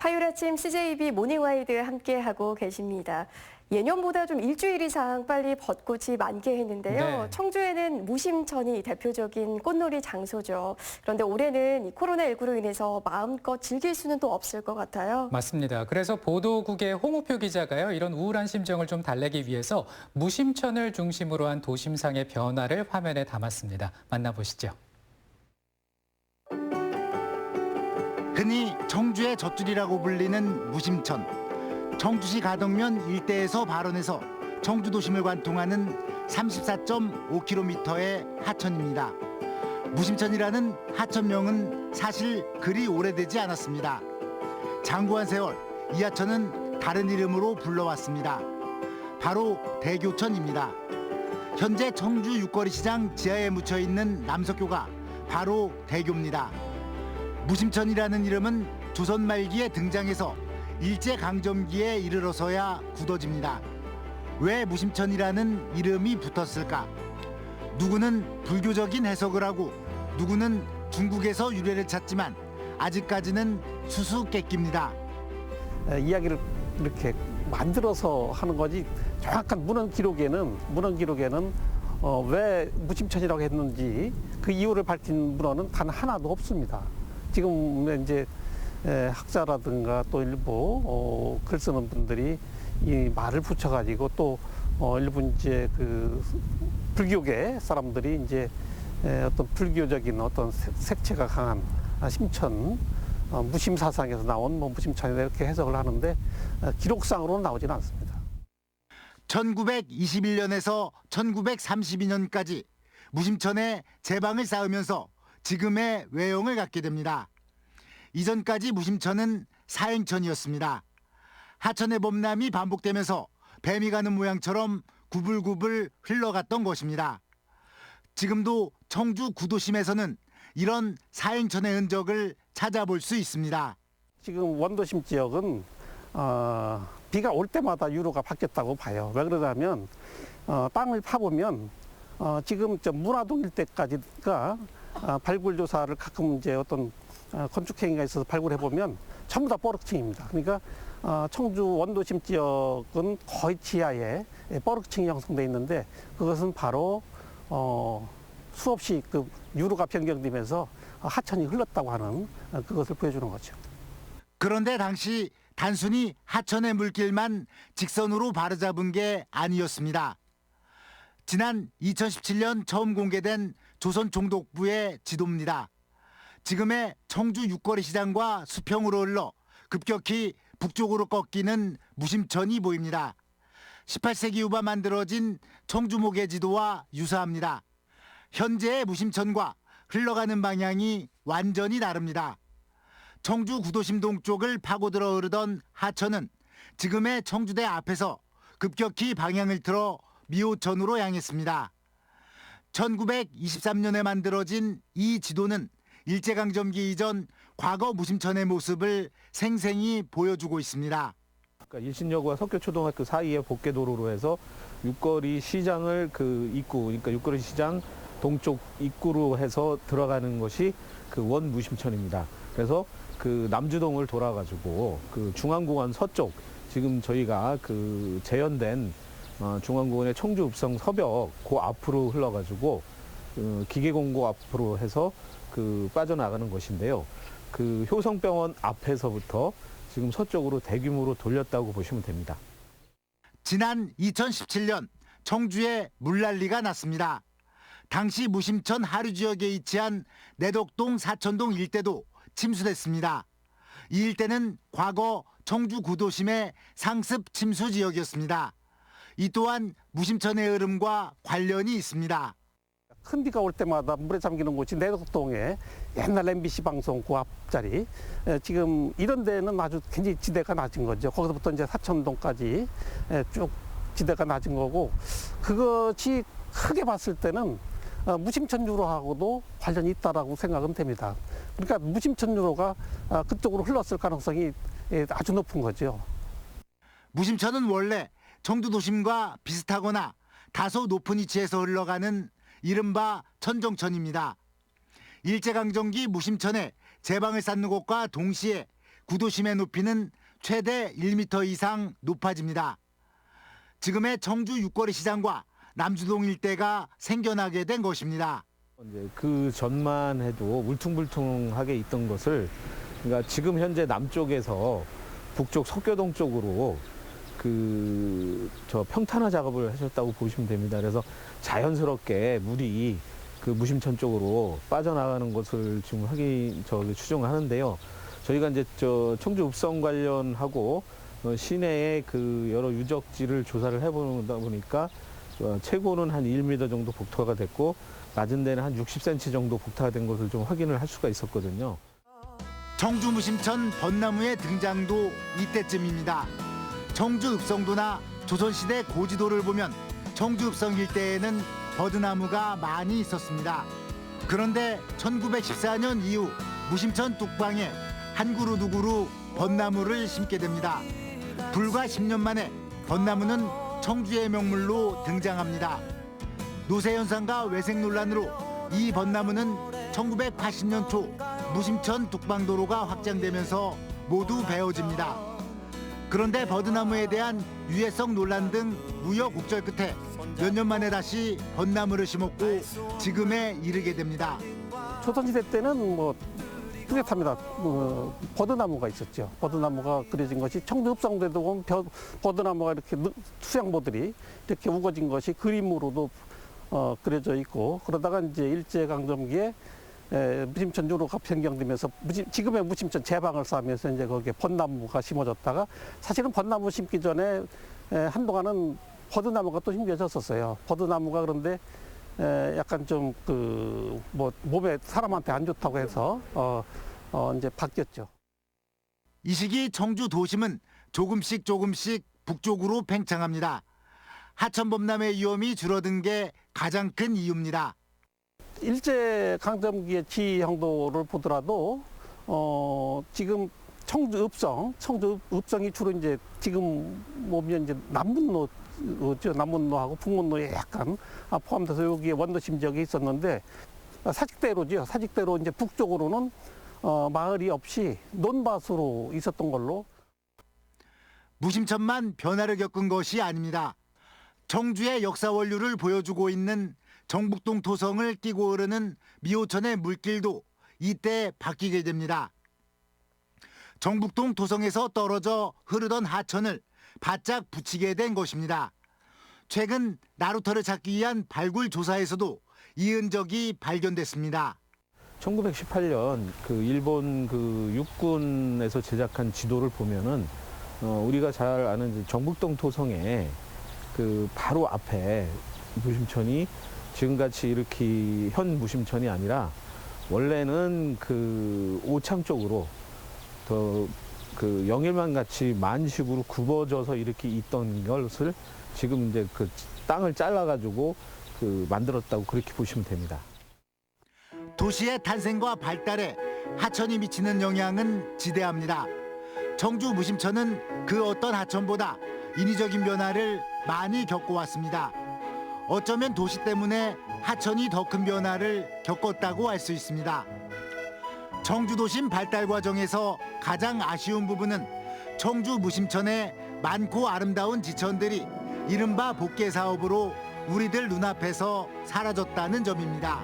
화요일 아침 CJB 모닝와이드 함께하고 계십니다. 예년보다 좀 일주일 이상 빨리 벚꽃이 만개했는데요. 네. 청주에는 무심천이 대표적인 꽃놀이 장소죠. 그런데 올해는 이 코로나19로 인해서 마음껏 즐길 수는 또 없을 것 같아요. 맞습니다. 그래서 보도국의 홍우표 기자가요, 이런 우울한 심정을 좀 달래기 위해서 무심천을 중심으로 한 도심상의 변화를 화면에 담았습니다. 만나보시죠. 흔히 청주의 젖줄이라고 불리는 무심천. 청주시 가덕면 일대에서 발원해서 청주 도심을 관통하는 34.5km의 하천입니다. 무심천이라는 하천명은 사실 그리 오래되지 않았습니다. 장구한 세월, 이 하천은 다른 이름으로 불러왔습니다. 바로 대교천입니다. 현재 청주 육거리 시장 지하에 묻혀 있는 남석교가 바로 대교입니다. 무심천이라는 이름은 조선 말기에 등장해서 일제강점기에 이르러서야 굳어집니다. 왜 무심천이라는 이름이 붙었을까? 누구는 불교적인 해석을 하고 누구는 중국에서 유래를 찾지만 아직까지는 수수께끼입니다. 이야기를 이렇게 만들어서 하는 거지 정확한 문헌 기록에는 왜 무심천이라고 했는지 그 이유를 밝힌 문헌은 단 하나도 없습니다. 지금 이제 학자라든가 또 일부 글 쓰는 분들이 이 말을 붙여가지고 또 일부 이제 그 불교계 사람들이 이제 어떤 불교적인 어떤 색채가 강한 심천 무심 사상에서 나온 무심천이다 이렇게 해석을 하는데 기록상으로는 나오지는 않습니다. 1921년에서 1932년까지 무심천에 제방을 쌓으면서 지금의 외형을 갖게 됩니다. 이전까지 무심천은 사행천이었습니다. 하천의 범람이 반복되면서 뱀이 가는 모양처럼 구불구불 흘러갔던 것입니다. 지금도 청주 구도심에서는 이런 사행천의 흔적을 찾아볼 수 있습니다. 지금 원도심 지역은 비가 올 때마다 유로가 바뀌었다고 봐요. 왜 그러냐면 땅을 파보면 지금 문화동 일대까지가 발굴 조사를 가끔 이제 어떤 건축행위가 있어서 발굴해 보면 전부 다 뻐럭층입니다. 그러니까 청주 원도심 지역은 거의 지하에 뻐럭층이 형성돼 있는데 그것은 바로 수없이 그 유로가 변경되면서 하천이 흘렀다고 하는 그것을 보여주는 거죠. 그런데 당시 단순히 하천의 물길만 직선으로 바로잡은 게 아니었습니다. 지난 2017년 처음 공개된 조선 총독부의 지도입니다. 지금의 청주 육거리 시장과 수평으로 흘러 급격히 북쪽으로 꺾이는 무심천이 보입니다. 18세기 후반 만들어진 청주목의 지도와 유사합니다. 현재의 무심천과 흘러가는 방향이 완전히 다릅니다. 청주 구도심 동쪽을 파고들어 흐르던 하천은 지금의 청주대 앞에서 급격히 방향을 틀어 미호천으로 향했습니다. 1923년에 만들어진 이 지도는 일제강점기 이전 과거 무심천의 모습을 생생히 보여주고 있습니다. 그러니까 일신여고와 석교초등학교 사이의 복개도로로 해서 육거리 시장을 그 입구, 그러니까 육거리 시장 동쪽 입구로 해서 들어가는 것이 그 원무심천입니다. 그래서 그 남주동을 돌아가지고 그 중앙공원 서쪽, 지금 저희가 그 재현된 중앙공원의 청주읍성 서벽 그 앞으로 흘러가지고 기계공고 앞으로 해서 그 빠져나가는 것인데요. 그 효성병원 앞에서부터 지금 서쪽으로 대규모로 돌렸다고 보시면 됩니다. 지난 2017년 청주에 물난리가 났습니다. 당시 무심천 하류 지역에 위치한 내덕동 사천동 일대도 침수됐습니다. 이 일대는 과거 청주 구도심의 상습 침수 지역이었습니다. 이 또한 무심천의 흐름과 관련이 있습니다. 큰 비가 올 때마다 물에 잠기는 곳이 내덕동에 옛날 MBC 방송 그 앞자리 지금 이런 데는 아주 굉장히 지대가 낮은 거죠. 거기서부터 이제 사천동까지 쭉 지대가 낮은 거고 그것이 크게 봤을 때는 무심천 유로하고도 관련이 있다라고 생각은 됩니다. 그러니까 무심천 유로가 그쪽으로 흘렀을 가능성이 아주 높은 거죠. 무심천은 원래 청주 도심과 비슷하거나 다소 높은 위치에서 흘러가는 이른바 천정천입니다. 일제강점기 무심천에 제방을 쌓는 것과 동시에 구도심의 높이는 최대 1m 이상 높아집니다. 지금의 청주 육거리 시장과 남주동 일대가 생겨나게 된 것입니다. 이제 그 전만 해도 울퉁불퉁하게 있던 것을 그러니까 지금 현재 남쪽에서 북쪽 석교동 쪽으로 저 평탄화 작업을 하셨다고 보시면 됩니다. 그래서 자연스럽게 물이 그 무심천 쪽으로 빠져나가는 것을 지금 추정하는데요. 저희가 이제 청주 읍성 관련하고 시내의 그 여러 유적지를 조사를 해보다 보니까 최고는 한 1m 정도 복토가 됐고 낮은 데는 한 60cm 정도 복토가 된 것을 좀 확인을 할 수가 있었거든요. 청주 무심천 벚나무의 등장도 이때쯤입니다. 청주 읍성도나 조선시대 고지도를 보면 청주 읍성 일대에는 버드나무가 많이 있었습니다. 그런데 1914년 이후 무심천 뚝방에 한 그루 두 그루 벚나무를 심게 됩니다. 불과 10년 만에 벚나무는 청주의 명물로 등장합니다. 노세 현상과 외색 논란으로 이 벚나무는 1980년 초 무심천 뚝방도로가 확장되면서 모두 베어집니다. 그런데 버드나무에 대한 유해성 논란 등 우여곡절 끝에 몇 년 만에 다시 벚나무를 심었고 지금에 이르게 됩니다. 조선시대 때는 뭐 뚜렷합니다. 버드나무가 있었죠. 버드나무가 그려진 것이 청주 읍성도에도 보면 버드나무가 이렇게 수양보들이 이렇게 우거진 것이 그림으로도 그려져 있고, 그러다가 이제 일제강점기에 무심천 유로가 변경되면서 지금의 무심천 제방을 쌓으면서 이제 거기에 벚나무가 심어졌다가, 사실은 벚나무 심기 전에 한동안은 버드나무가 또 심겨졌었어요. 버드나무가 그런데 약간 좀 몸에 사람한테 안 좋다고 해서 이제 바뀌었죠. 이 시기 청주 도심은 조금씩 북쪽으로 팽창합니다. 하천범람의 위험이 줄어든 게 가장 큰 이유입니다. 일제 강점기의 지형도를 보더라도 지금 청주 읍성이 주로 이제 지금 보면 이제 남문로하고 북문로에 약간 포함돼서 여기에 원도심 지역이 있었는데, 사직대로 이제 북쪽으로는 마을이 없이 논밭으로 있었던 걸로. 무심천만 변화를 겪은 것이 아닙니다. 청주의 역사 원류를 보여주고 있는 정북동 토성을 끼고 흐르는 미호천의 물길도 이때 바뀌게 됩니다. 정북동 토성에서 떨어져 흐르던 하천을 바짝 붙이게 된 것입니다. 최근 나루터를 찾기 위한 발굴 조사에서도 이 흔적이 발견됐습니다. 1918년 그 일본 그 육군에서 제작한 지도를 보면은 우리가 잘 아는 정북동 토성에 그 바로 앞에 무심천이 지금같이 이렇게 현 무심천이 아니라 원래는 그 오창 쪽으로 더 그 영일만 같이 만식으로 굽어져서 이렇게 있던 것을 지금 이제 그 땅을 잘라가지고 그 만들었다고 그렇게 보시면 됩니다. 도시의 탄생과 발달에 하천이 미치는 영향은 지대합니다. 청주 무심천은 그 어떤 하천보다 인위적인 변화를 많이 겪어왔습니다. 어쩌면 도시 때문에 하천이 더 큰 변화를 겪었다고 할 수 있습니다. 청주 도심 발달 과정에서 가장 아쉬운 부분은 청주 무심천의 많고 아름다운 지천들이 이른바 복개 사업으로 우리들 눈앞에서 사라졌다는 점입니다.